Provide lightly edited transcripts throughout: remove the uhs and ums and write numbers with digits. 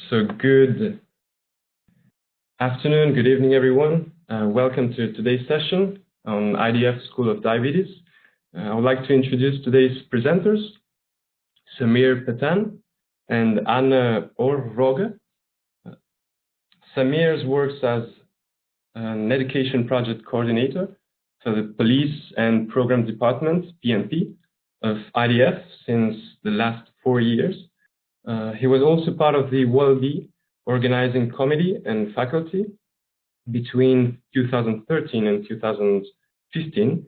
So good afternoon, good evening, everyone. Welcome to today's session on IDF School of Diabetes. I would like to introduce today's presenters, Samir Patan and Anne Orroge. Samir works as an education project coordinator for the Police and Program Department, PNP, of IDF since the last 4 years. He was also part of the WellBe organizing committee and faculty between 2013 and 2015.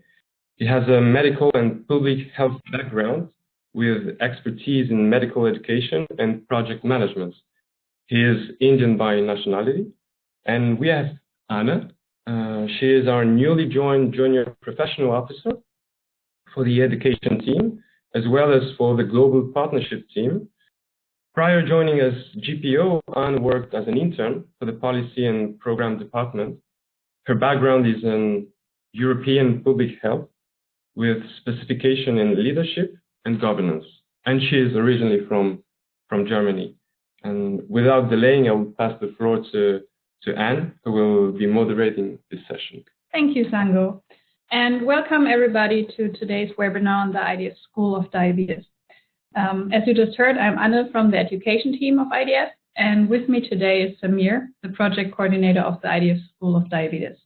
He has a medical and public health background with expertise in medical education and project management. He is Indian by nationality. And we have Anna. She is our newly joined junior professional officer for the education team, as well as for the global partnership team. Prior joining as GPO, Anne worked as an intern for the Policy and Program Department. Her background is in European public health with specification in leadership and governance. And she is originally from Germany. And without delaying, I will pass the floor to Anne, who will be moderating this session. Thank you, Sango. And welcome everybody to today's webinar on the IDF School of Diabetes. As you just heard, I'm Anne from the education team of IDF, and with me today is Samir, the project coordinator of the IDF School of Diabetes.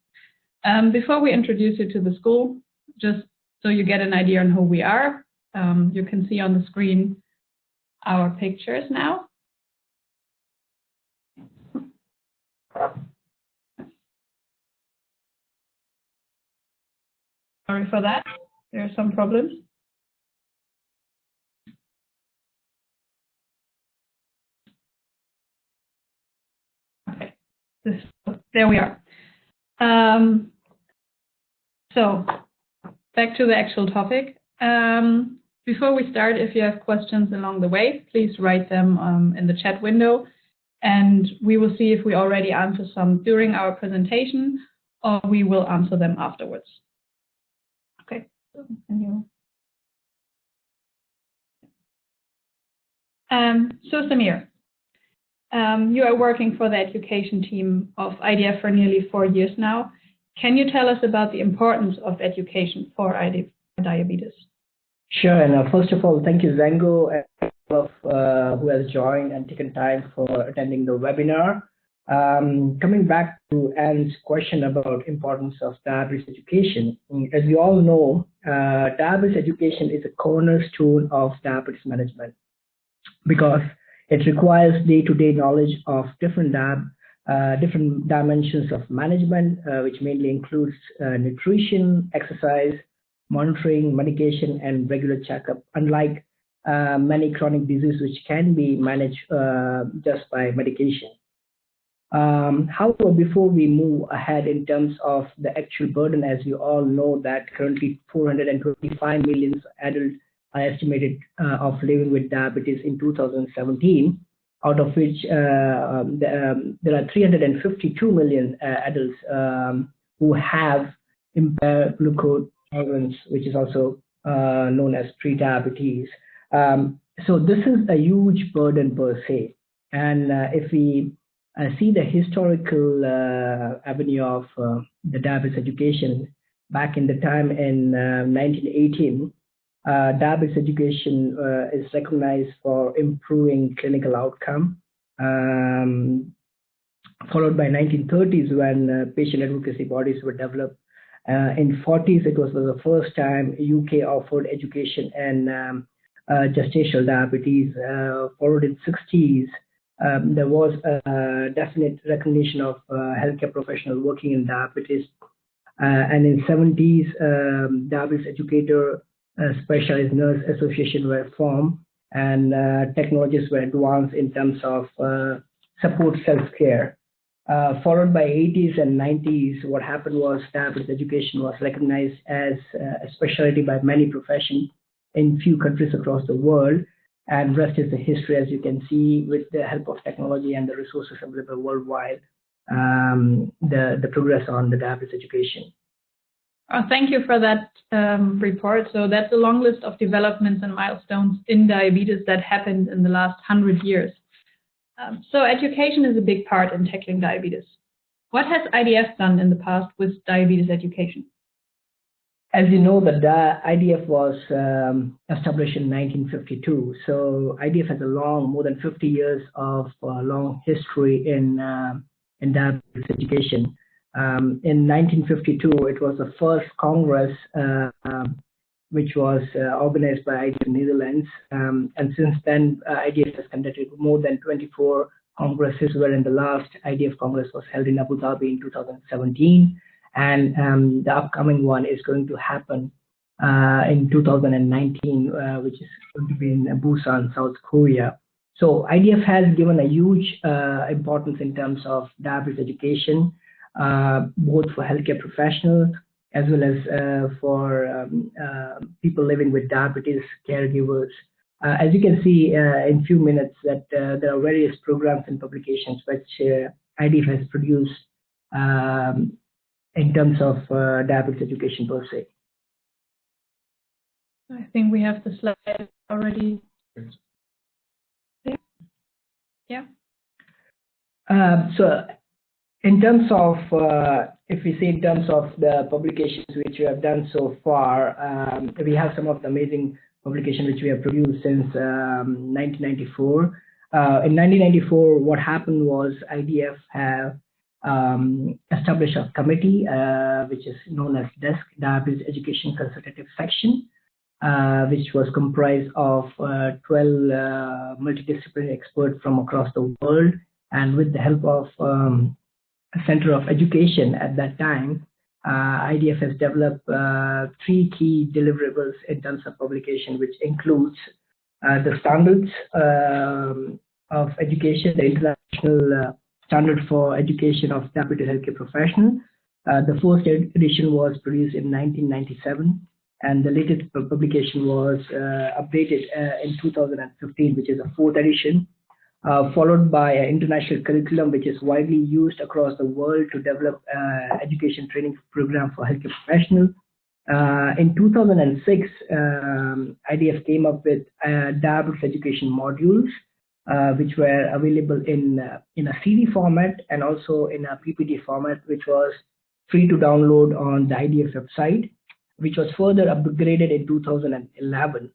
Before we introduce you to the school, just so you get an idea on who we are, you can see on the screen our pictures now. Sorry for that, there are some problems. There we are. So back to the actual topic. Before we start, if you have questions along the way, please write them in the chat window, and we will see if we already answer some during our presentation, or we will answer them afterwards. Okay. So Samir, you are working for the education team of IDF for nearly 4 years now. Can you tell us about the importance of education for IDF diabetes? Sure, and first of all, thank you, Zango, and who has joined and taken time for attending the webinar. Coming back to Anne's question about importance of diabetes education, as you all know, diabetes education is a cornerstone of diabetes management because it requires day-to-day knowledge of different dimensions of management, which mainly includes nutrition, exercise, monitoring, medication, and regular checkup, unlike many chronic diseases which can be managed just by medication. However, before we move ahead in terms of the actual burden, as you all know that currently 425 million adults are estimated of living with diabetes in 2017, out of which there are 352 million adults who have impaired glucose tolerance, which is also known as pre-diabetes. So this is a huge burden per se. And if we see the historical avenue of the diabetes education, back in the time in 1918, diabetes education is recognized for improving clinical outcome, followed by 1930s when patient advocacy bodies were developed. In 40s, it was the first time UK offered education and gestational diabetes. Followed in 60s, there was a definite recognition of healthcare professionals working in diabetes. And in 70s, diabetes educator specialized nurse association were formed, and technologies were advanced in terms of support self-care. Followed by 80s and 90s, what happened was diabetes education was recognized as a specialty by many professions in few countries across the world, and rest is the history, as you can see, with the help of technology and the resources available worldwide, the progress on the diabetes education. Thank you for that report. So that's a long list of developments and milestones in diabetes that happened in the last 100 years. So education is a big part in tackling diabetes. What has IDF done in the past with diabetes education? As you know, the IDF was established in 1952. So IDF has a more than 50 years of long history in diabetes education. In 1952, it was the first Congress which was organized by IDF Netherlands. And since then, IDF has conducted more than 24 congresses, wherein the last IDF Congress was held in Abu Dhabi in 2017. And the upcoming one is going to happen in 2019, which is going to be in Busan, South Korea. So IDF has given a huge importance in terms of diabetes education, both for healthcare professionals as well as for people living with diabetes, caregivers. As you can see in a few minutes that there are various programs and publications which IDF has produced in terms of diabetes education per se. I think we have the slide already. Yeah. So in terms of, if we say in terms of the publications which we have done so far, we have some of the amazing publications which we have produced since 1994. In 1994, what happened was IDF have established a committee which is known as DESC, Diabetes Education Consultative Section, which was comprised of 12 multidisciplinary experts from across the world, and with the help of Center of Education at that time, IDF has developed 3 key deliverables in terms of publication, which includes the standards of education, the international standard for education of diabetes healthcare professionals. The first edition was produced in 1997, and the latest publication was updated in 2015, which is a 4th edition. Followed by an international curriculum which is widely used across the world to develop education training program for healthcare professionals. In 2006, IDF came up with diabetes education modules, which were available in a CD format and also in a PPT format, which was free to download on the IDF website, which was further upgraded in 2011.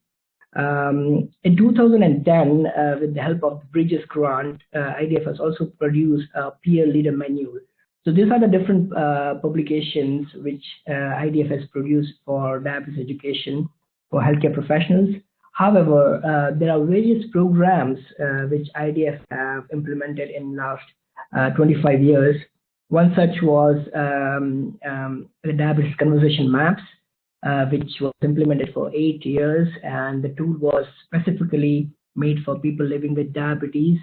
In 2010, with the help of the Bridges Grant, IDF has also produced a peer leader manual. So these are the different publications which IDF has produced for diabetes education for healthcare professionals. However, there are various programs which IDF have implemented in the last 25 years. One such was the diabetes conversation maps, which was implemented for 8 years, and the tool was specifically made for people living with diabetes,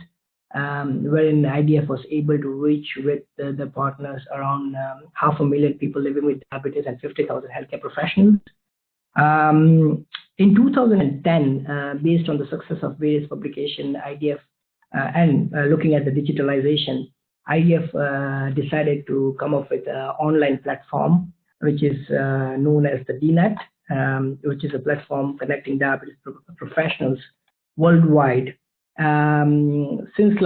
wherein IDF was able to reach with the partners around 500,000 people living with diabetes and 50,000 healthcare professionals. In 2010, based on the success of various publications, IDF and looking at the digitalization, IDF decided to come up with an online platform which is known as the DNET, which is a platform connecting diabetes professionals worldwide. Since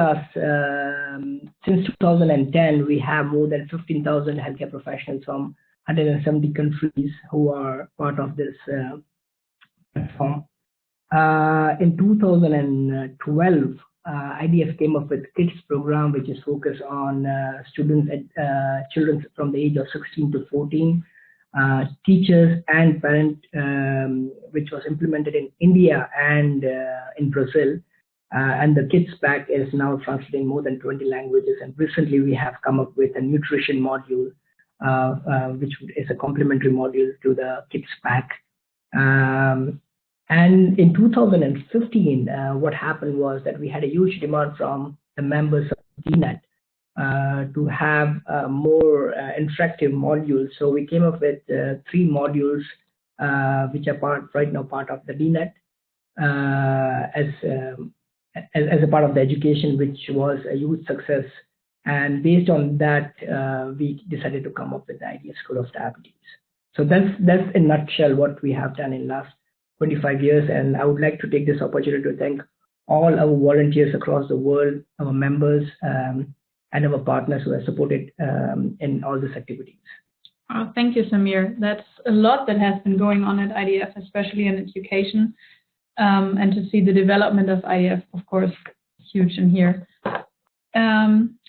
2010, we have more than 15,000 healthcare professionals from 170 countries who are part of this platform. In 2012, IDF came up with KIDS program, which is focused on children from the age of 16 to 14, teachers and parents, which was implemented in India and in Brazil. And the KIDS pack is now translated in more than 20 languages. And recently we have come up with a nutrition module, which is a complementary module to the KIDS pack. And in 2015, what happened was that we had a huge demand from the members of DNET to have more interactive modules. So we came up with 3 modules, which are right now part of the DNET as a part of the education, which was a huge success. And based on that, we decided to come up with the IDF School of Diabetes. So that's in a nutshell what we have done in the last 25 years, and I would like to take this opportunity to thank all our volunteers across the world, our members, and our partners who have supported in all these activities. Oh, thank you, Samir. That's a lot that has been going on at IDF, especially in education. And to see the development of IDF, of course, huge in here.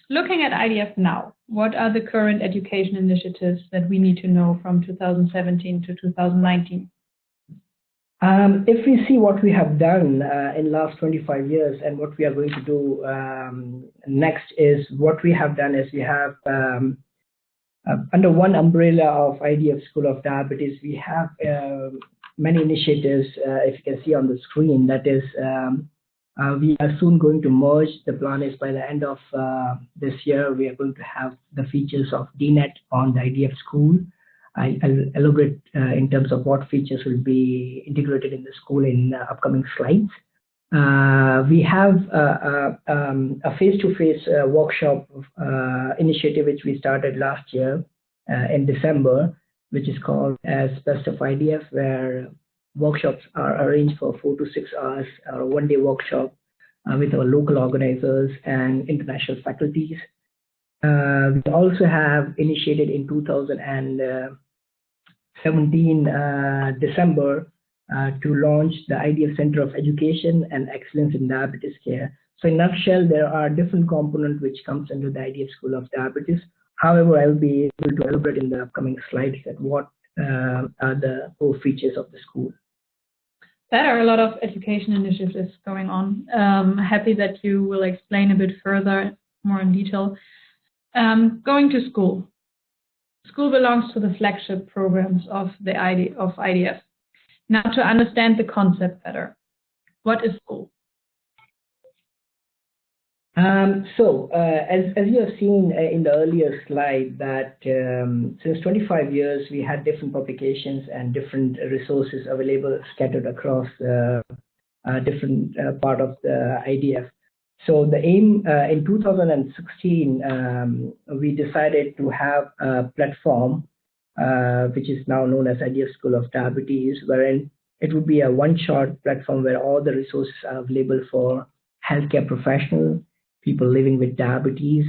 Looking at IDF now, what are the current education initiatives that we need to know from 2017 to 2019? If we see what we have done in the last 25 years and what we are going to do next is what we have done is we have under one umbrella of IDF School of Diabetes, we have many initiatives, if you can see on the screen, that is we are soon going to merge. The plan is by the end of this year, we are going to have the features of DNet on the IDF school. I'll elaborate in terms of what features will be integrated in the school in upcoming slides. We have a face-to-face workshop initiative which we started last year in December, which is called as Best of IDF, where workshops are arranged for 4 to 6 hours, or a one-day workshop with our local organizers and international faculties. We also have initiated in 2017 December to launch the IDF Center of Education and Excellence in Diabetes Care. So in a nutshell, there are different components which comes under the IDF School of Diabetes. However, I will be able to elaborate in the upcoming slides at what are the core features of the school. There are a lot of education initiatives going on. Happy that you will explain a bit further, more in detail. Going to school. School belongs to the flagship programs of the IDF. Now, to understand the concept better, what is school? As you have seen in the earlier slide, that since 25 years we had different publications and different resources available scattered across different part of the IDF. So the aim in 2016 we decided to have a platform which is now known as IDF School of Diabetes, wherein it would be a one-shot platform where all the resources are available for healthcare professionals, people living with diabetes,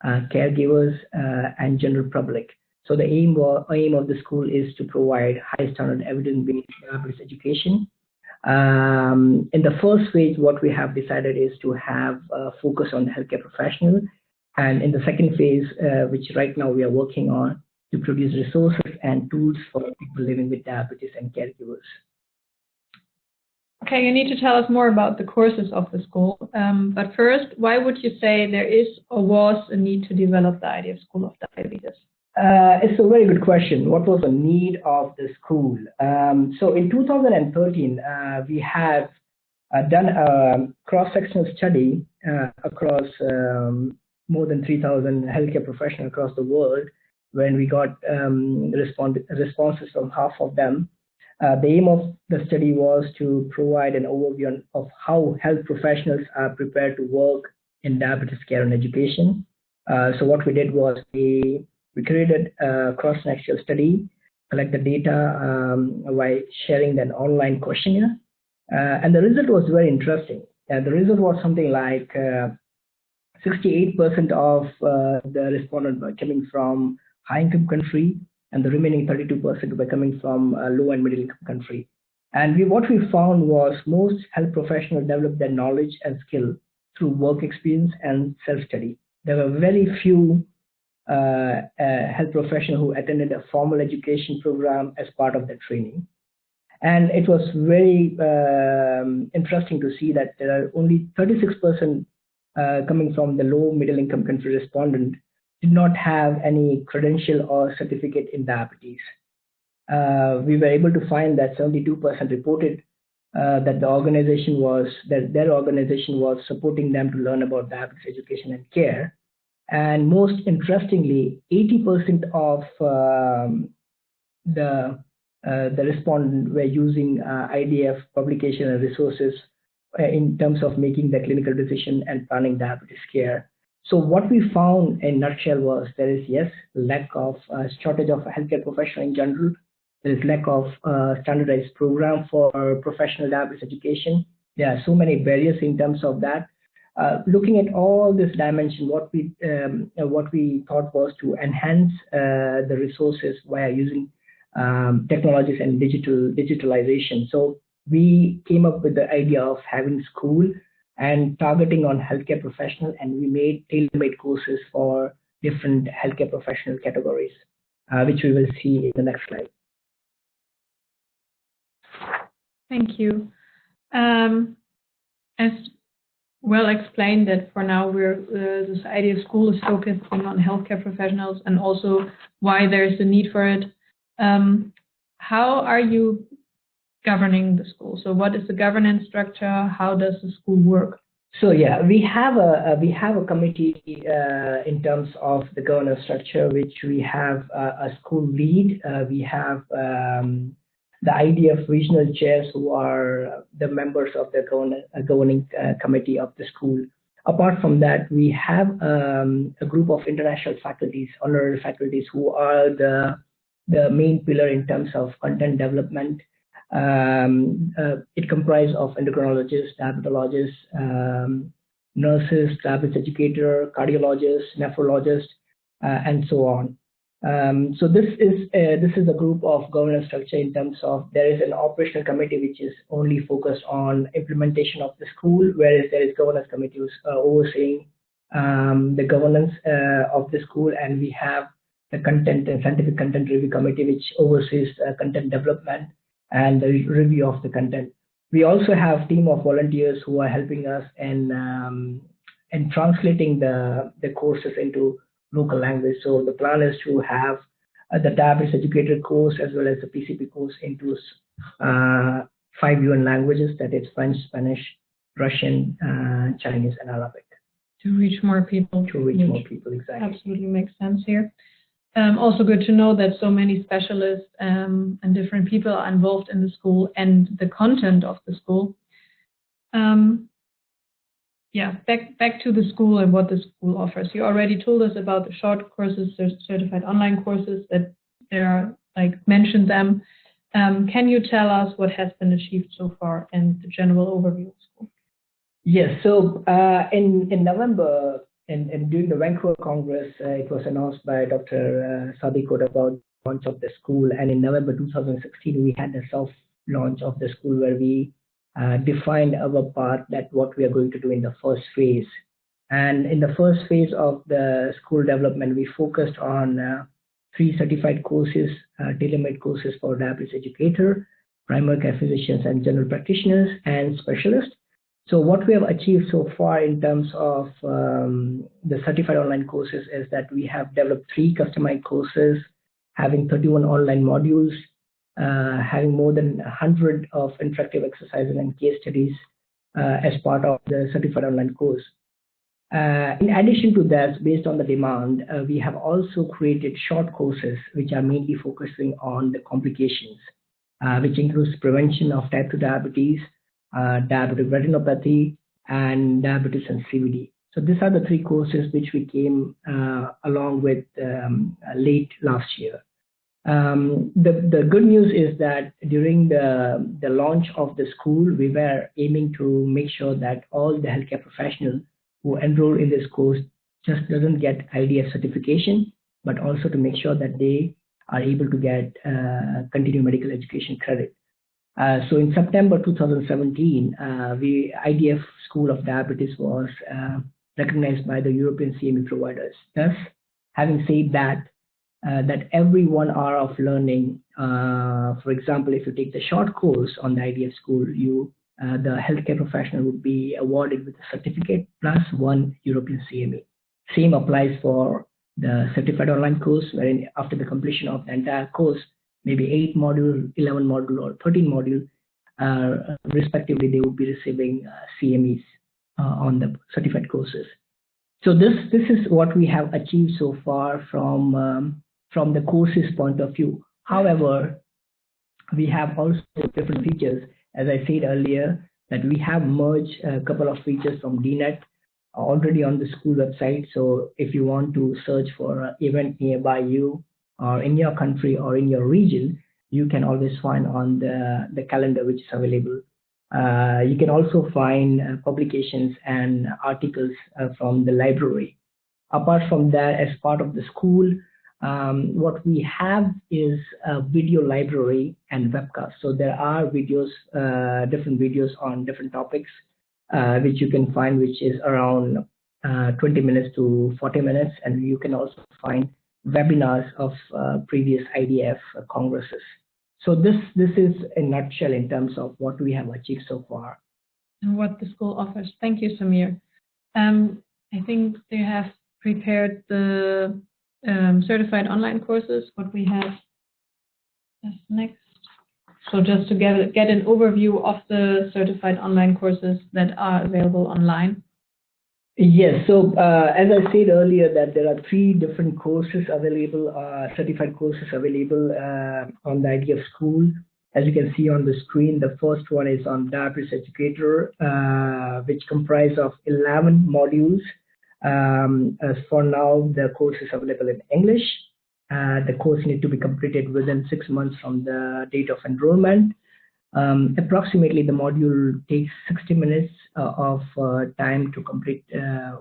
caregivers, and general public. So the aim of the school is to provide high standard evidence-based diabetes education. In the first phase, what we have decided is to have a focus on healthcare professionals, and in the second phase, which right now we are working on, to produce resources and tools for people living with diabetes and caregivers. Okay, you need to tell us more about the courses of the school. But first, why would you say there is or was a need to develop the IDF School of Diabetes? It's a very good question. What was the need of the school? So in 2013, we have done a cross-sectional study across more than 3,000 healthcare professionals across the world, when we got responses from half of them. The aim of the study was to provide an overview of how health professionals are prepared to work in diabetes care and education. So what we did was we created a cross-sectional study, collect the data by sharing an online questionnaire. And the result was very interesting. The result was something like 68% of the respondents were coming from high-income country, and the remaining 32% were coming from low and middle-income country. And what we found was most health professionals developed their knowledge and skill through work experience and self-study. There were very few health professionals who attended a formal education program as part of their training. And it was very interesting to see that there are only 36% coming from the low middle-income country respondent did not have any credential or certificate in diabetes. We were able to find that 72% reported that their organization was supporting them to learn about diabetes education and care. And most interestingly, 80% of the respondents were using IDF publication and resources in terms of making the clinical decision and planning diabetes care. So what we found in a nutshell was there is, yes, lack of shortage of healthcare professionals in general. There is lack of standardized program for professional diabetes education. so many barriers in terms of that. Looking at all this dimension, what we thought was to enhance the resources via using technologies and digitalization. So we came up with the idea of having school and targeting on healthcare professionals, and we made tailor-made courses for different healthcare professional categories, which we will see in the next slide. Thank you. As well explained that for now this IDF school is focusing on healthcare professionals and also why there's a need for it. How are you governing the school? So what is the governance structure? How does the school work? So yeah, we have a committee in terms of the governance structure, which we have a school lead. We have the IDF regional chairs, who are the members of the governing committee of the school. Apart from that, we have a group of international faculties, honorary faculties, who are the main pillar in terms of content development. It comprises of endocrinologists, diabetologists, nurses, diabetes educator, cardiologists, nephrologists, and so on. So this is a group of governance structure in terms of there is an operational committee which is only focused on implementation of the school, whereas there is governance committee who's overseeing the governance of the school, and we have the content and scientific content review committee which oversees content development and the review of the content. We also have a team of volunteers who are helping us in translating the courses into local language. So the plan is to have the diabetes educator course as well as the PCP course into 5 UN languages, that is French, Spanish, Russian, Chinese, and Arabic. To reach more people. To reach more people, exactly. Absolutely makes sense here. Also good to know that so many specialists and different people are involved in the school and the content of the school. Back to the school and what the school offers. You already told us about the short courses, there's certified online courses that there are, mentioned them. Can you tell us what has been achieved so far and the general overview of school? Yes, so in November, and during the Vancouver Congress, it was announced by Dr. Sadikot about the launch of the school. And in November 2016, we had the soft launch of the school where we defined our part, that what we are going to do in the first phase. And in the first phase of the school development, we focused on 3 certified courses, tailor-made courses for diabetes educator, primary care physicians and general practitioners, and specialists. So what we have achieved so far in terms of the certified online courses is that we have developed 3 customized courses, having 31 online modules, having more than 100 of interactive exercises and case studies as part of the certified online course. In addition to that, based on the demand, we have also created short courses which are mainly focusing on the complications, which includes prevention of type 2 diabetes, diabetic retinopathy, and diabetes and CVD. So these are the 3 courses which we came along with late last year. The good news is that during the launch of the school, we were aiming to make sure that all the healthcare professionals who enroll in this course just doesn't get IDF certification, but also to make sure that they are able to get continuing medical education credit. So in September 2017, IDF School of Diabetes was recognized by the European CME providers. Thus, having said that, that every 1 hour of learning, for example, if you take the short course on the IDF school, the healthcare professional would be awarded with a certificate plus 1 European CME. Same applies for the certified online course, wherein after the completion of the entire course, maybe 8 module, 11 module, or 13 module, respectively, they would be receiving CMEs on the certified courses. So this is what we have achieved so far from the courses point of view. However, we have also different features. As I said earlier, that we have merged a couple of features from DNET already on the school website. So if you want to search for an event nearby you, or in your country or in your region, you can always find on the calendar which is available You can also find publications and articles from the library. Apart from that, as part of the school, what we have is a video library and webcast. So there are videos, different videos on different topics, which you can find, which is around 20 minutes to 40 minutes. And you can also find webinars of previous IDF congresses. So this is a nutshell in terms of what we have achieved so far. And what the school offers. Thank you, Samir. I think they have prepared the certified online courses, what we have next. So just to get an overview of the certified online courses that are available online. Yes, so as I said earlier, that there are 3 different courses available, certified courses available on the IDF School. As you can see on the screen, the first one is on Diabetes Educator, which comprise of 11 modules. As for now, the course is available in English. The course needs to be completed within 6 months from the date of enrollment. Approximately, the module takes 60 minutes of time to complete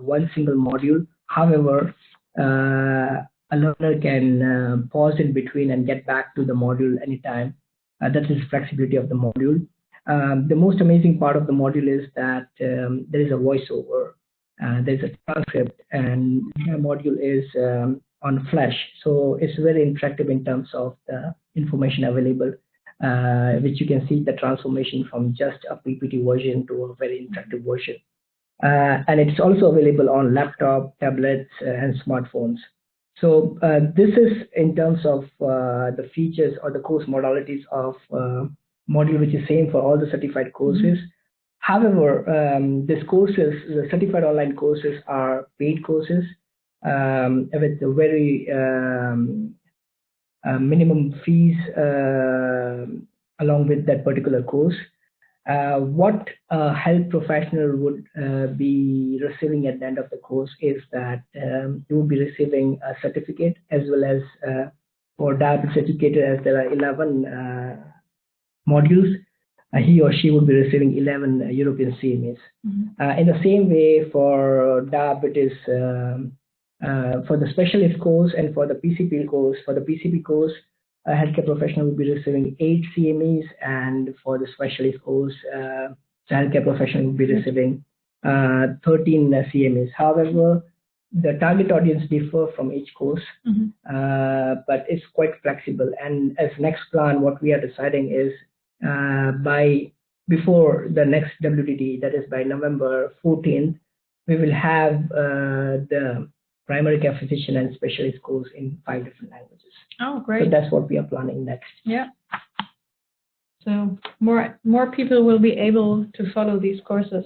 one single module. However, a learner can pause in between and get back to the module anytime. That is flexibility of the module. The most amazing part of the module is that there is a voiceover, there's a transcript, and the module is on Flash. So it's very interactive in terms of the information available. Which you can see the transformation from just a PPT version to a very interactive version. And it's also available on laptop, tablets, and smartphones. So this is in terms of the features or the course modalities of module, which is same for all the certified courses. However, these courses, the certified online courses, are paid courses with a very minimum fees along with that particular course. What a health professional would be receiving at the end of the course is that you will be receiving a certificate, as well as for diabetes educator, as there are 11 modules, he or she will be receiving 11 European CMAs. In the same way, for diabetes, for the specialist course and for the PCP course, a healthcare professional will be receiving 8 CMEs, and for the specialist course, the healthcare professional will be receiving 13 CMEs. However, the target audience differ from each course, but it's quite flexible. And as next plan, what we are deciding is before the next WTD, that is by November 14th, we will have the primary care physician and specialist course in 5 different languages. Oh, great. So that's what we are planning next. Yeah. So more people will be able to follow these courses.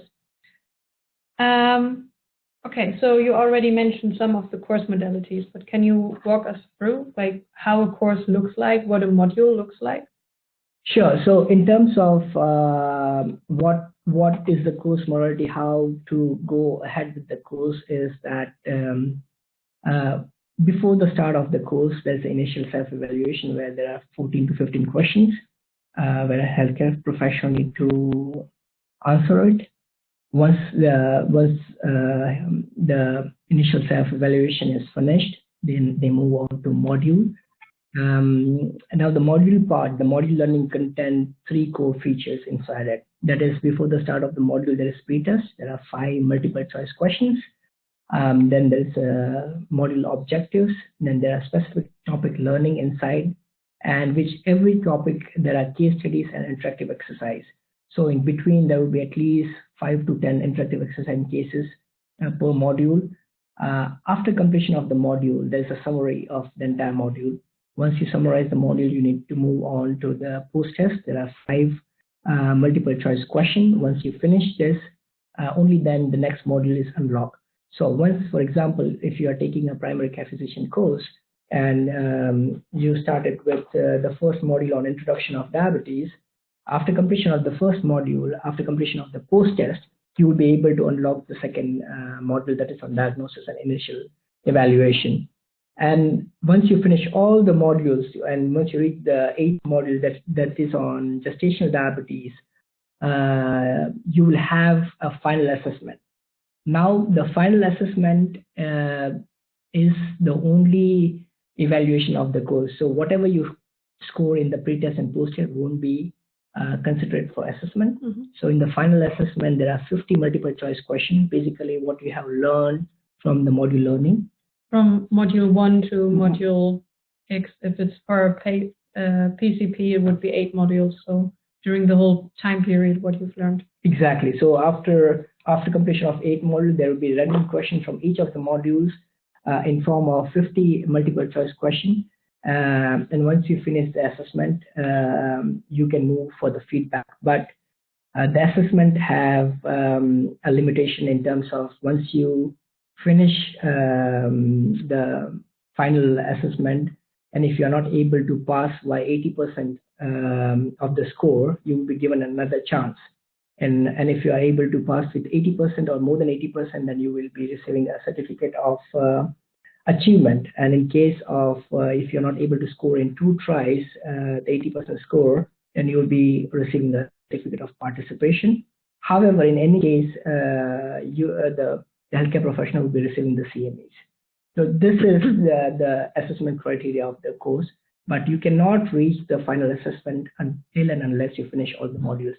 Okay, so you already mentioned some of the course modalities, but can you walk us through like how a course looks like, what a module looks like? Sure. So in terms of what is the course modality, how to go ahead with the course is that before the start of the course, there's the initial self-evaluation where there are 14 to 15 questions where a healthcare professional need to answer it. Once the initial self-evaluation is finished, then they move on to module. Now the module part, the module learning contains 3 core features inside it. That is, before the start of the module, there is pre-test. There are 5 multiple choice questions. Then there's module objectives. Then there are specific topic learning inside, and which every topic there are case studies and interactive exercise. So in between there will be at least 5 to 10 interactive exercise cases per module. After completion of the module, there's a summary of the entire module. Once you summarize the module, you need to move on to the post-test. There are 5 multiple choice questions. Once you finish this, only then the next module is unlocked. So once, for example, if you are taking a primary care physician course and you started with the first module on introduction of diabetes, after completion of the first module, after completion of the post-test, you will be able to unlock the second module, that is on diagnosis and initial evaluation. And once you finish all the modules, and once you reach the 8th module that is on gestational diabetes, you will have a final assessment. Now, the final assessment is the only evaluation of the course. So whatever you score in the pre-test and post-test won't be considered for assessment. So in the final assessment, there are 50 multiple choice questions, basically what we have learned from the module learning. From module 1 to module X, if it's for PCP, it would be 8 modules. So during the whole time period, what you've learned. Exactly. So after completion of 8 modules, there will be random questions from each of the modules in form of 50 multiple choice questions. And once you finish the assessment, you can move for the feedback. But the assessment have a limitation in terms of once you finish the final assessment, and if you are not able to pass by 80% of the score, you will be given another chance. And if you are able to pass with 80% or more than 80%, then you will be receiving a certificate of achievement. And in case of if you're not able to score in 2 tries, the 80% score, then you will be receiving the certificate of participation. However, in any case, the healthcare professional will be receiving the CMEs. So this is the assessment criteria of the course, but you cannot reach the final assessment until and unless you finish all the modules.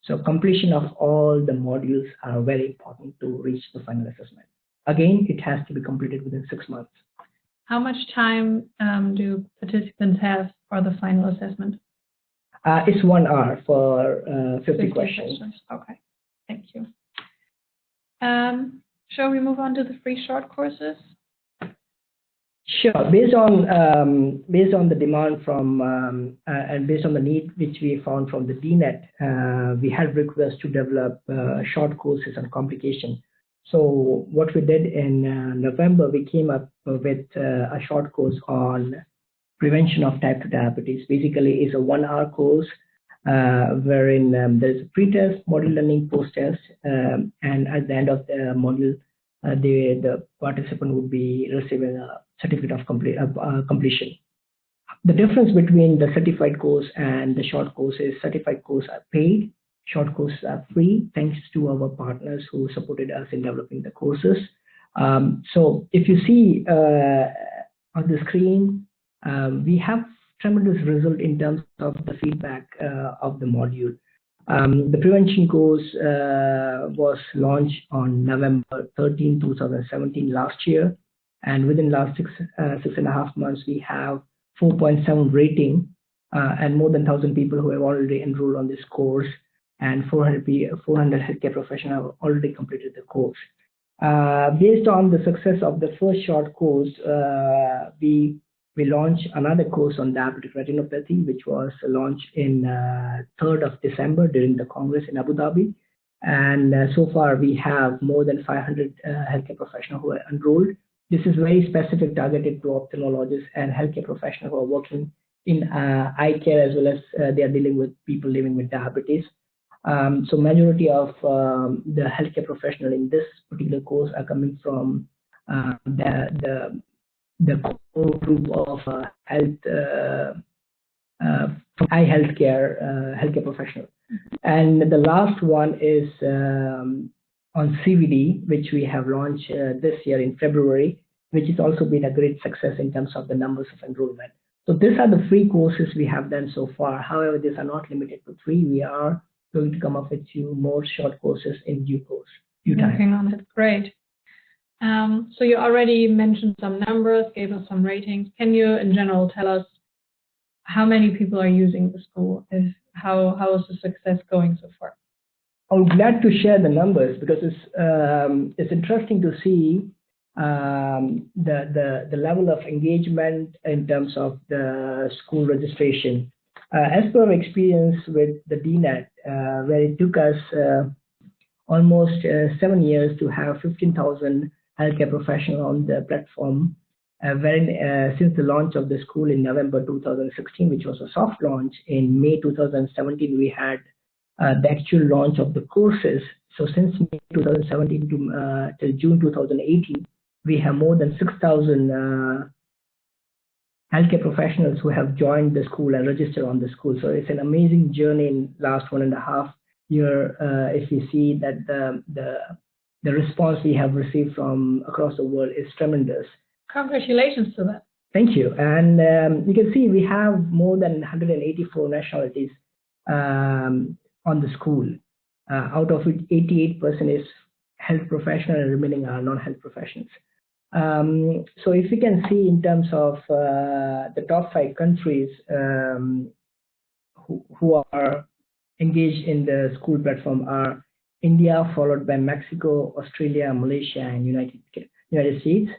So completion of all the modules are very important to reach the final assessment. Again, it has to be completed within 6 months. How much time do participants have for the final assessment? It's 1 hour for 50 questions. Okay, thank you. Shall we move on to the free short courses? Sure. Based on the demand from and based on the need which we found from the DNET, we had requests to develop short courses on complication. So what we did in November, we came up with a short course on prevention of type 2 diabetes. Basically, it's a 1 hour course wherein there's a pre-test, module learning, post-test, and at the end of the module, the participant would be receiving a certificate of completion. The difference between the certified course and the short course is certified courses are paid, short courses are free, thanks to our partners who supported us in developing the courses. So if you see on the screen, we have tremendous result in terms of the feedback of the module. The prevention course was launched on November 13, 2017, last year. And within last six and a half months, we have 4.7 rating and more than 1,000 people who have already enrolled on this course, and 400 healthcare professionals have already completed the course. Based on the success of the first short course, we launched another course on diabetic retinopathy, which was launched in 3rd of December during the Congress in Abu Dhabi. And so far, we have more than 500 healthcare professionals who are enrolled. This is very specific, targeted to ophthalmologists and healthcare professionals who are working in eye care, as well as they are dealing with people living with diabetes. So majority of the healthcare professionals in this particular course are coming from the core group of eye healthcare professionals. And the last one is on CVD, which we have launched this year in February, which has also been a great success in terms of the numbers of enrollment. So these are the free courses we have done so far. However, these are not limited to 3. We are going to come up with 2 more short courses in due time. Working on it. Great. So you already mentioned some numbers, gave us some ratings. Can you, in general, tell us how many people are using the school? How is the success going so far? I'm glad to share the numbers because it's interesting to see the level of engagement in terms of the school registration. As per our experience with the DNET, where it took us almost 7 years to have 15,000 healthcare professionals on the platform, since the launch of the school in November 2016, which was a soft launch, in May 2017, we had the actual launch of the courses. So since May 2017 till June 2018, we have more than 6,000 healthcare professionals who have joined the school and registered on the school. So it's an amazing journey in last 1.5 year, if you see that the response we have received from across the world is tremendous. Congratulations to that. Thank you. And you can see we have more than 184 nationalities on the school. Out of which 88% is health professional and remaining are non-health professionals. So if you can see in terms of the top 5 countries who are engaged in the school platform are India, followed by Mexico, Australia, Malaysia, and United States.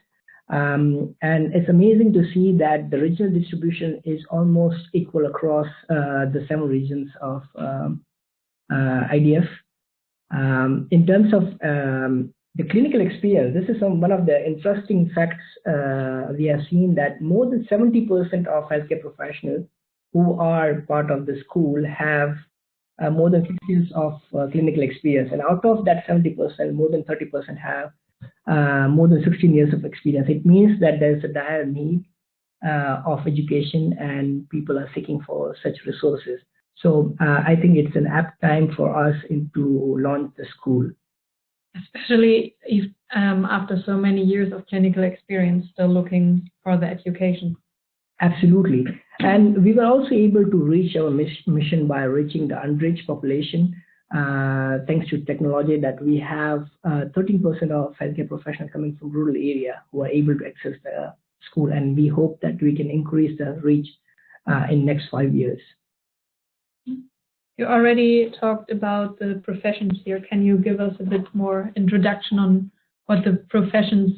And it's amazing to see that the regional distribution is almost equal across the 7 regions of IDF. In terms of the clinical experience, this is one of the interesting facts. We have seen that more than 70% of healthcare professionals who are part of the school have more than 6 years of clinical experience. And out of that 70%, more than 30% have more than 16 years of experience. It means that there's a dire need of education and people are seeking for such resources. So I think it's an apt time for us to launch the school. Especially if after so many years of clinical experience, still looking for the education. Absolutely. And we were also able to reach our mission by reaching the unreached population, thanks to technology that we have 13% of healthcare professionals coming from rural area who are able to access the school. And we hope that we can increase the reach in next 5 years. You already talked about the professions here. Can you give us a bit more introduction on what the professions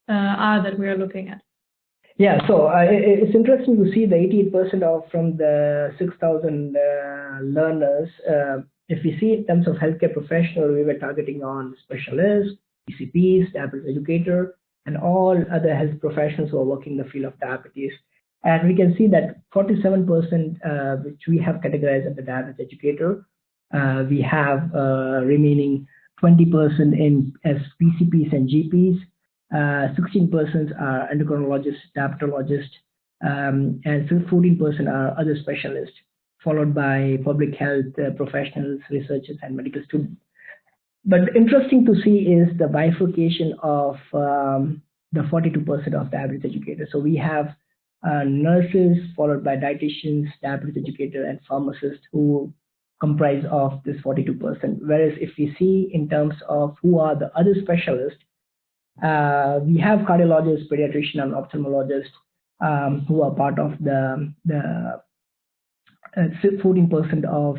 are that we are looking at? Yeah, so it's interesting to see the 88% from the 6,000 learners. If we see in terms of healthcare professional, we were targeting on specialists, PCPs, diabetes educator, and all other health professionals who are working in the field of diabetes. And we can see that 47%, which we have categorized as the diabetes educator, we have remaining 20% as PCPs and GPs, 16% are endocrinologists, diabetologists, and 14% are other specialists, followed by public health professionals, researchers, and medical students. But interesting to see is the bifurcation of the 42% of diabetes educators. So we have nurses, followed by dietitians, diabetes educator, and pharmacists who comprise of this 42%. Whereas if we see in terms of who are the other specialists, we have cardiologists, pediatrician, and ophthalmologists who are part of the 14% of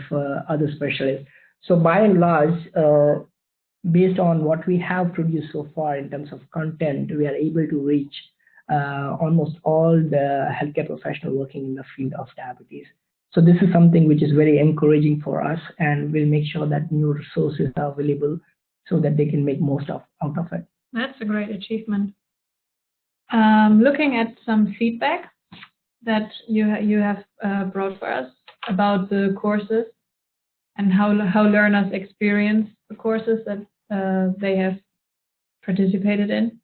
other specialists. So by and large, based on what we have produced so far in terms of content, we are able to reach almost all the healthcare professionals working in the field of diabetes. So this is something which is very encouraging for us, and we'll make sure that new resources are available so that they can make most out of it. That's a great achievement. Looking at some feedback that you have brought for us about the courses and how learners experience the courses that they have participated in.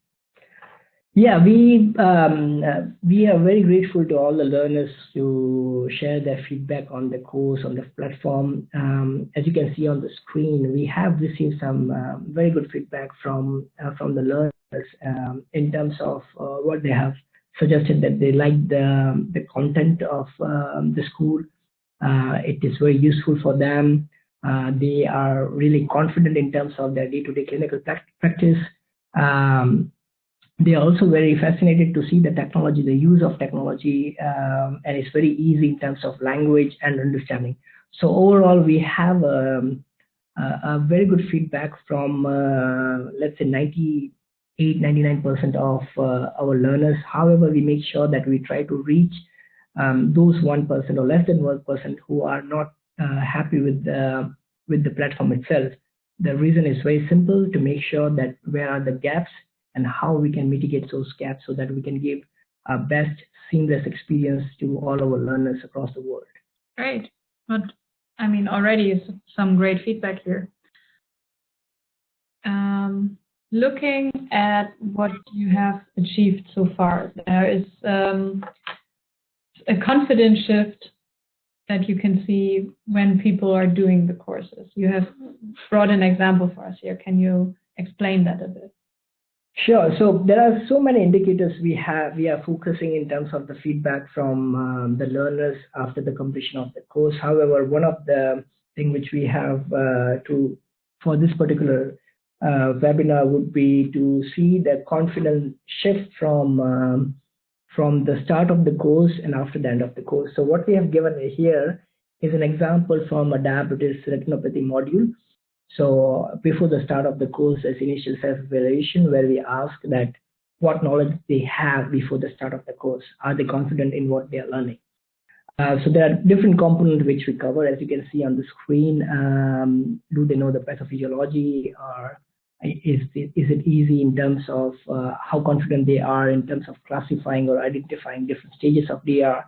Yeah, we are very grateful to all the learners to share their feedback on the course, on the platform. As you can see on the screen, we have received some very good feedback from the learners in terms of what they have suggested, that they like the content of the school. It is very useful for them. They are really confident in terms of their day-to-day clinical practice. They are also very fascinated to see the technology, the use of technology, and it's very easy in terms of language and understanding. So overall, we have a very good feedback from, let's say, 98-99% of our learners. However, we make sure that we try to reach those 1% or less than 1% who are not happy with the platform itself. The reason is very simple: to make sure that where are the gaps and how we can mitigate those gaps so that we can give our best seamless experience to all our learners across the world. Great. But I mean, already is some great feedback here. Looking at what you have achieved so far, there is a confidence shift that you can see when people are doing the courses? You have brought an example for us here. Can you explain that a bit? Sure. So there are so many indicators we are focusing in terms of the feedback from the learners after the completion of the course. However, one of the things which we have for this particular webinar would be to see the confidence shift from the start of the course and after the end of the course. So what we have given here is an example from a diabetes retinopathy module. So before the start of the course, as initial self-evaluation, where we ask that what knowledge they have before the start of the course. Are they confident in what they are learning? So there are different components which we cover, as you can see on the screen. Do they know the pathophysiology, or is it easy in terms of how confident they are in terms of classifying or identifying different stages of DR?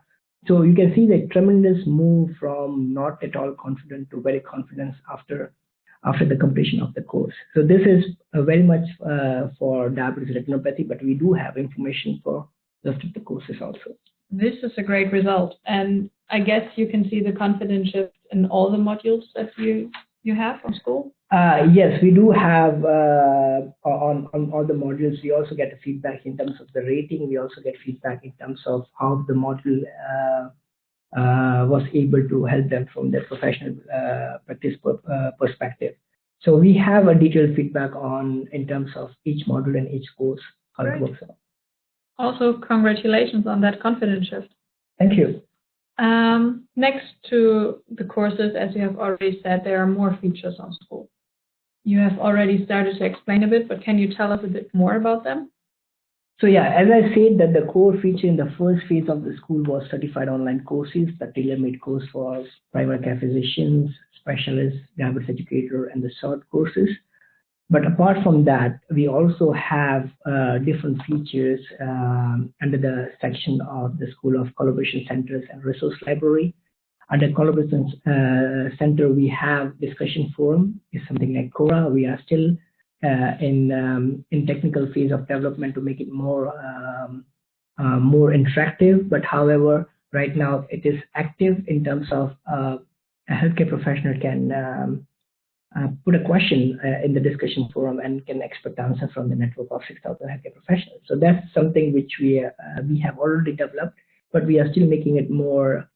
So you can see the tremendous move from not at all confident to very confident after the completion of the course. So this is very much for diabetes retinopathy, but we do have information for the rest of the courses also. This is a great result, and I guess you can see the confidence shift in all the modules that you have from school. Yes, we do have on all the modules. We also get the feedback in terms of the rating. We also get feedback in terms of how the module was able to help them from their professional practice perspective. So we have a detailed feedback in terms of each module and each course, how it works out. Also, congratulations on that confidence shift. Thank you. Next to the courses, as you have already said, there are more features on school. You have already started to explain a bit, but can you tell us a bit more about them? So yeah, as I said, that the core feature in the first phase of the school was certified online courses, the tailor-made course for primary care physicians, specialists, diabetes educator, and the short courses. But apart from that, we also have different features under the section of the School of Collaboration Centers and Resource Library. Under Collaboration Center, we have discussion forum, is something like Quora. We are still in technical phase of development to make it more interactive. But however, right now it is active in terms of a healthcare professional can put a question in the discussion forum and can expect answer from the network of 6,000 healthcare professionals. So that's something which we have already developed, but we are still making it more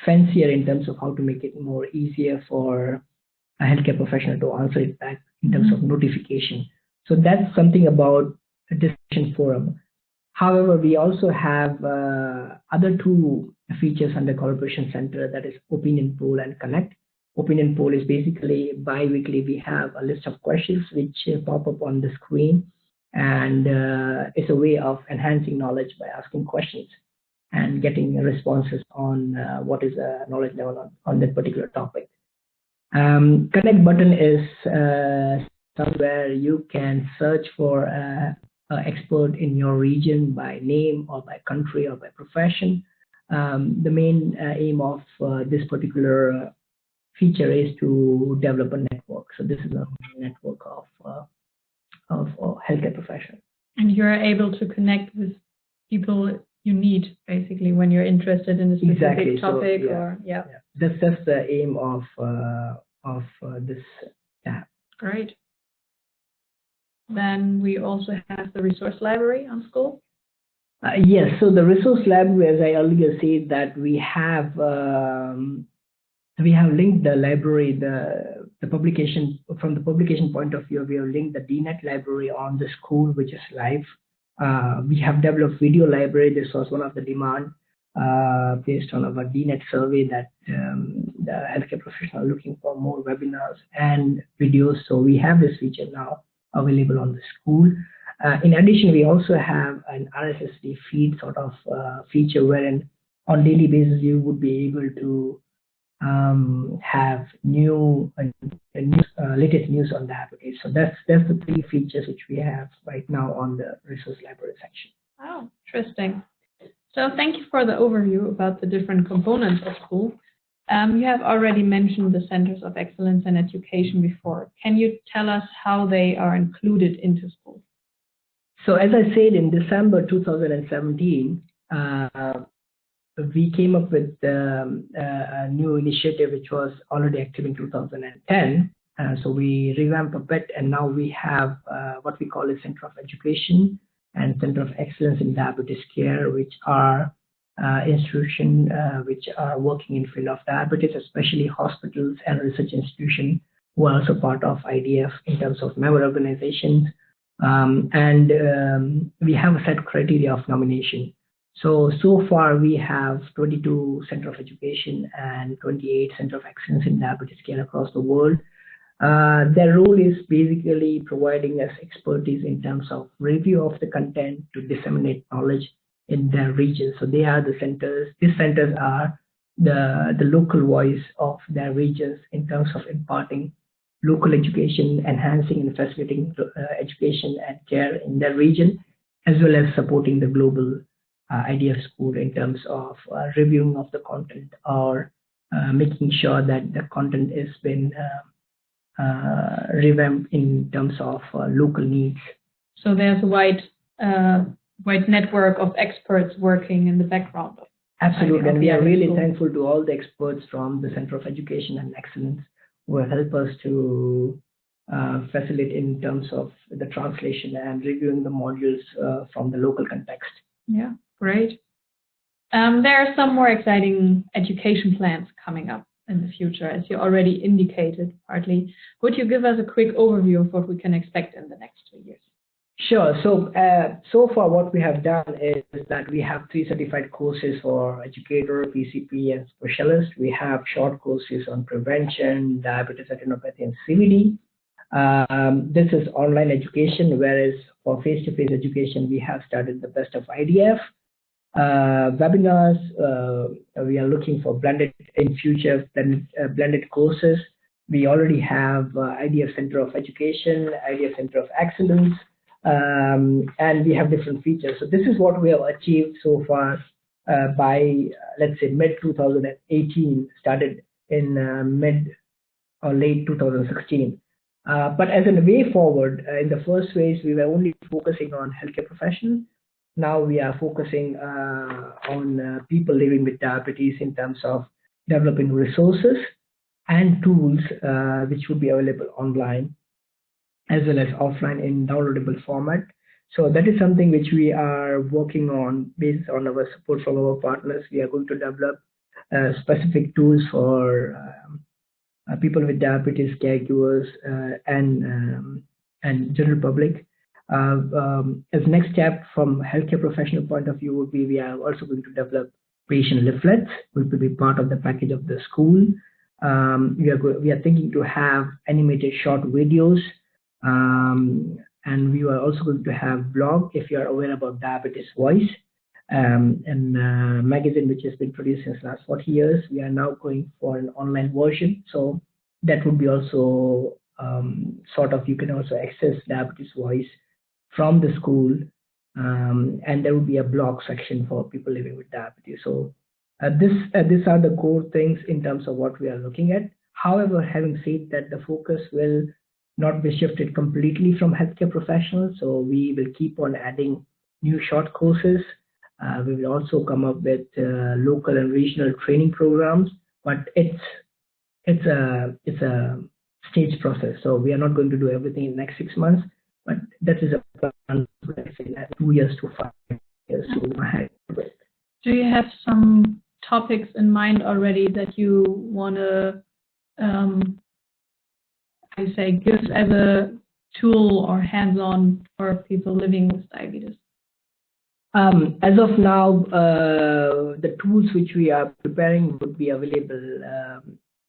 fancier in terms of how to make it more easier for a healthcare professional to answer it back in terms of notification. So that's something about a discussion forum. However, we also have other two features under Collaboration Center, that is Opinion Poll and Connect. Opinion Poll is basically bi-weekly. We have a list of questions which pop up on the screen, and it's a way of enhancing knowledge by asking questions and getting responses on what is the knowledge level on that particular topic. Connect button is somewhere you can search for an expert in your region by name or by country or by profession. The main aim of this particular feature is to develop a network. So this is a network of healthcare professionals. And you're able to connect with people you need, basically, when you're interested in a specific topic. So, That's the aim of this app. Great. Then we also have the resource library on school. Yes, so the resource library, as I earlier said, that we have linked the library, the publication, from the publication point of view, we have linked the DNet library on the school, which is live. We have developed video library. This was one of the demand based on our DNet survey that the healthcare professional are looking for more webinars and videos. So we have this feature now available on the school. In addition, we also have an RSS feed sort of feature wherein on daily basis you would be able to have latest news on the application. So that's the three features which we have right now on the resource library section. Oh, interesting. So thank you for the overview about the different components of school. You have already mentioned the Centers of Excellence in Education before. Can you tell us how they are included into school? So as I said, in December 2017, we came up with a new initiative which was already active in 2010. So we revamped a bit, and now we have what we call a Center of Education and Center of Excellence in Diabetes Care, which are institutions which are working in field of diabetes, especially hospitals and research institutions who are also part of IDF in terms of member organizations. We have a set criteria of nomination. So far we have 22 Center of Education and 28 Center of Excellence in Diabetes Care across the world. Their role is basically providing us expertise in terms of review of the content to disseminate knowledge in their region. So they are the centers. These centers are the local voice of their regions in terms of imparting local education, enhancing and facilitating education and care in their region, as well as supporting the global IDF school in terms of reviewing of the content or making sure that the content has been revamped in terms of local needs. So there's a wide network of experts working in the background. Absolutely, and we are really thankful to all the experts from the Center of Education and Excellence who will help us to facilitate in terms of the translation and reviewing the modules from the local context. Yeah, great. There are some more exciting education plans coming up in the future, as you already indicated partly. Would you give us a quick overview of what we can expect in the next 2 years? Sure. So far what we have done is that we have 3 certified courses for educator, PCP, and specialist. We have short courses on prevention, diabetes retinopathy, and CVD. This is online education, whereas for face-to-face education, we have started the Best of IDF. Webinars, we are looking for blended courses. We already have IDF Center of Education, IDF Center of Excellence, and we have different features. So this is what we have achieved so far by, let's say, mid-2018, started in mid or late 2016. But as a way forward, in the first phase, we were only focusing on healthcare professionals. Now we are focusing on people living with diabetes in terms of developing resources and tools which would be available online as well as offline in downloadable format. So that is something which we are working on based on our support from our partners. We are going to develop specific tools for people with diabetes, caregivers, and general public. As next step from healthcare professional point of view would be we are also going to develop patient leaflets, which will be part of the package of the school. We are thinking to have animated short videos, and we are also going to have blog, if you are aware about Diabetes Voice, and magazine which has been produced since last 40 years. We are now going for an online version, so that would be also sort of, you can also access Diabetes Voice from the school, and there will be a blog section for people living with diabetes. So these are the core things in terms of what we are looking at. However, having said that, the focus will not be shifted completely from healthcare professionals, so we will keep on adding new short courses. We will also come up with local and regional training programs, but it's a stage process. So we are not going to do everything in the next 6 months, but that is a plan, let's say, 2 years to 5 years to ahead with. Do you have some topics in mind already that you want to, give as a tool or hands-on for people living with diabetes? As of now, the tools which we are preparing would be available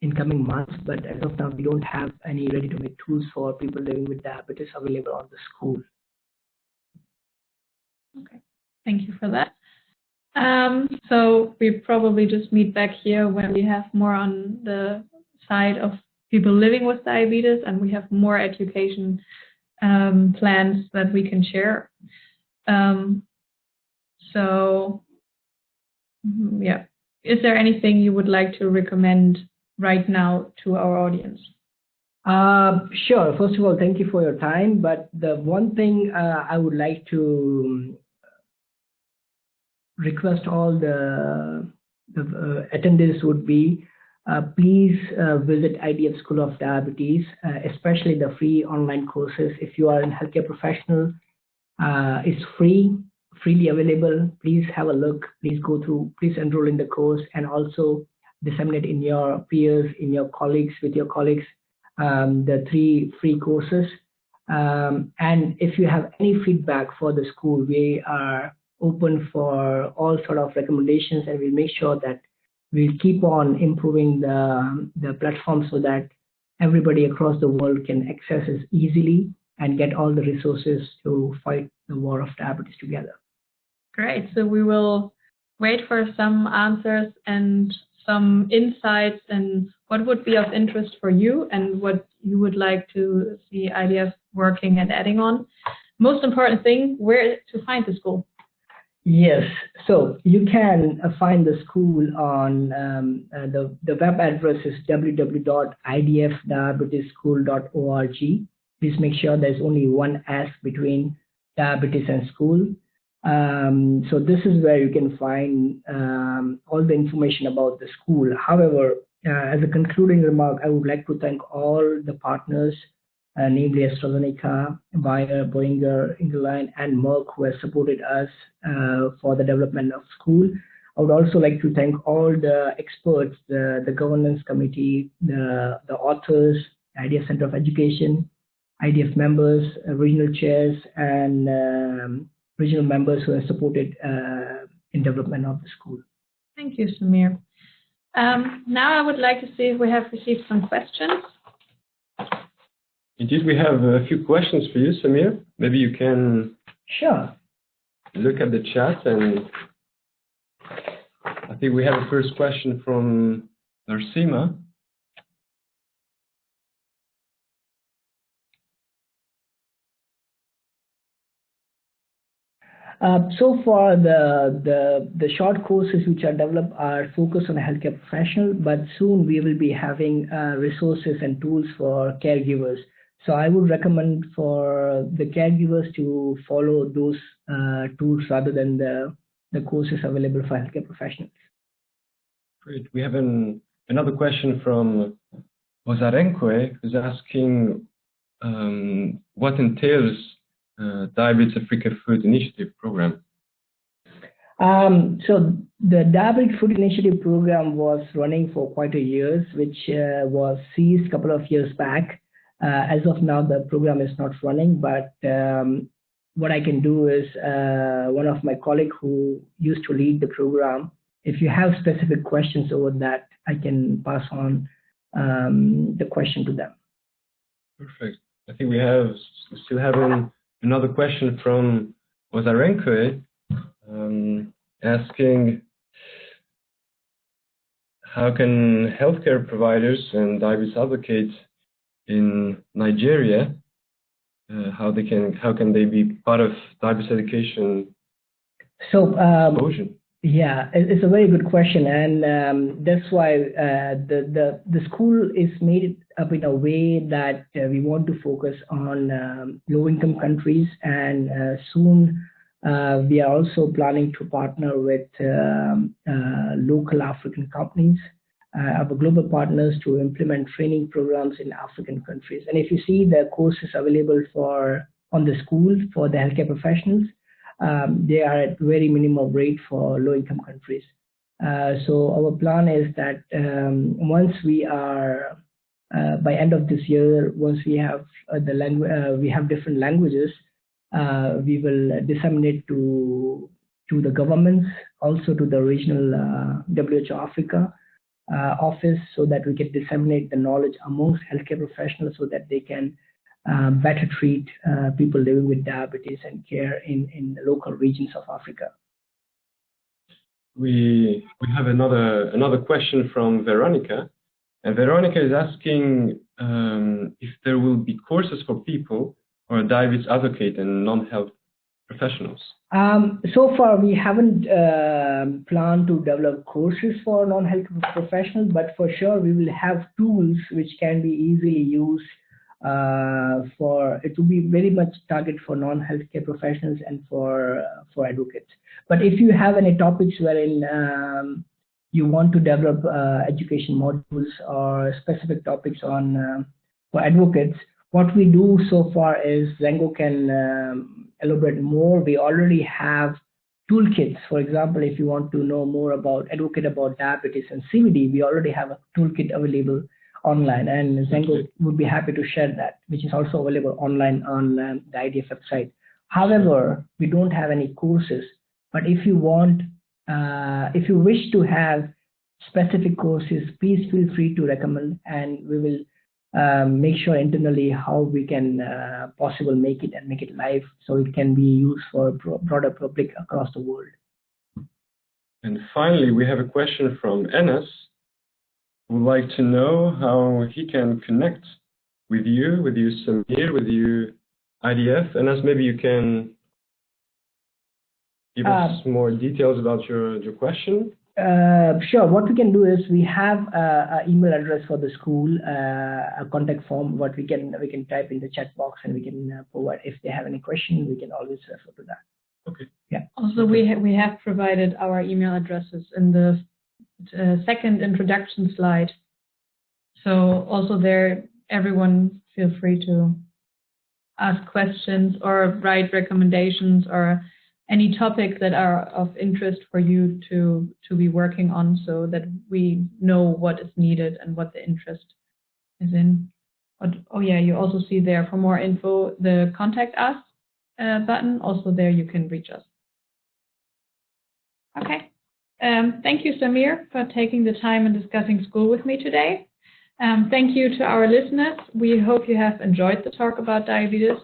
in coming months, but as of now, we don't have any ready-to-make tools for people living with diabetes available on the school. Okay, thank you for that. So we probably just meet back here when we have more on the side of people living with diabetes and we have more education plans that we can share. Yeah, is there anything you would like to recommend right now to our audience? Sure. First of all, thank you for your time. But the one thing I would like to request all the attendees would be, please visit IDF School of Diabetes, especially the free online courses. If you are a healthcare professional, it's freely available. Please have a look. Please go through. Please enroll in the course and also disseminate in your peers, in your colleagues, with your colleagues, the 3 free courses. And if you have any feedback for the school, we are open for all sort of recommendations, and we'll make sure that we'll keep on improving the platform so that everybody across the world can access it easily and get all the resources to fight the war of diabetes together. Great. So we will wait for some answers and some insights and what would be of interest for you and what you would like to see IDF working and adding on. Most important thing, where to find the school? Yes, so you can find the school on the web address is www.idfdiabetesschool.org. Please make sure there's only one S between diabetes and school. So this is where you can find all the information about the school. However, as a concluding remark, I would like to thank all the partners, namely AstraZeneca, Bayer, Boehringer Ingelheim, and Merck, who have supported us for the development of school. I would also like to thank all the experts, the governance committee, the authors, IDF Center of Education, IDF members, regional chairs, and regional members who have supported in development of the school. Thank you, Samir. Now I would like to see if we have received some questions. Indeed, we have a few questions for you, Samir. Maybe you can look at the chat, and I think we have a first question from Narsima. So far, the short courses which are developed are focused on a healthcare professional, but soon we will be having resources and tools for caregivers. So I would recommend for the caregivers to follow those tools rather than the courses available for healthcare professionals. Great. We have another question from Ozarenko, who's asking what entails Diabetes Africa Food Initiative program. So the Diabetes Food Initiative program was running for quite a years, which was ceased a couple of years back. As of now, the program is not running, but what I can do is one of my colleagues who used to lead the program, if you have specific questions over that, I can pass on the question to them. Perfect. I think we still have another question from Ozarenko, asking how can healthcare providers and diabetes advocates in Nigeria, how can they be part of diabetes education? So yeah, it's a very good question, and that's why the school is made up in a way that we want to focus on low-income countries, and soon we are also planning to partner with local African companies, our global partners, to implement training programs in African countries. And if you see the courses available on the school for the healthcare professionals, they are at very minimum rate for low-income countries. So our plan is that once we are by end of this year, once we have we have different languages, we will disseminate to the governments, also to the regional WHO Africa office, so that we can disseminate the knowledge amongst healthcare professionals, so that they can better treat people living with diabetes and care in the local regions of Africa. We have another question from Veronica, and Veronica is asking if there will be courses for people who are diabetes advocate and non-health professionals. So far, we haven't planned to develop courses for non-health professionals, but for sure we will have tools which can be easily used. It will be very much targeted for non-healthcare professionals and for advocates. But if you have any topics wherein you want to develop education modules or specific topics on for advocates, what we do so far is Zengo can elaborate more. We already have toolkits. For example, if you want to know more about advocate about diabetes and CVD, we already have a toolkit available online, and Zengo would be happy to share that, which is also available online on the IDF website. However, we don't have any courses, but if you want, if you wish to have specific courses, please feel free to recommend, and we will make sure internally how we can possible make it and make it live so it can be used for broader public across the world. And finally, we have a question from Enes, who would like to know how he can connect with you Samir, with you IDF. Enes, maybe you can give us more details about your question. Sure. What we can do is we have an email address for the school, a contact form. What we can type in the chat box, and we can provide if they have any question. We can always refer to that. Okay. Yeah. Also, we have provided our email addresses in the second introduction slide. So also there, everyone feel free to ask questions or write recommendations or any topics that are of interest for you to be working on, so that we know what is needed and what the interest is in. But, oh yeah, you also see there for more info the contact us button. Also there you can reach us. Okay. Thank you, Samir, for taking the time and discussing school with me today. Thank you to our listeners. We hope you have enjoyed the talk about diabetes,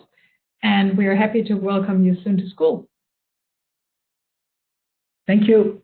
and we are happy to welcome you soon to school. Thank you.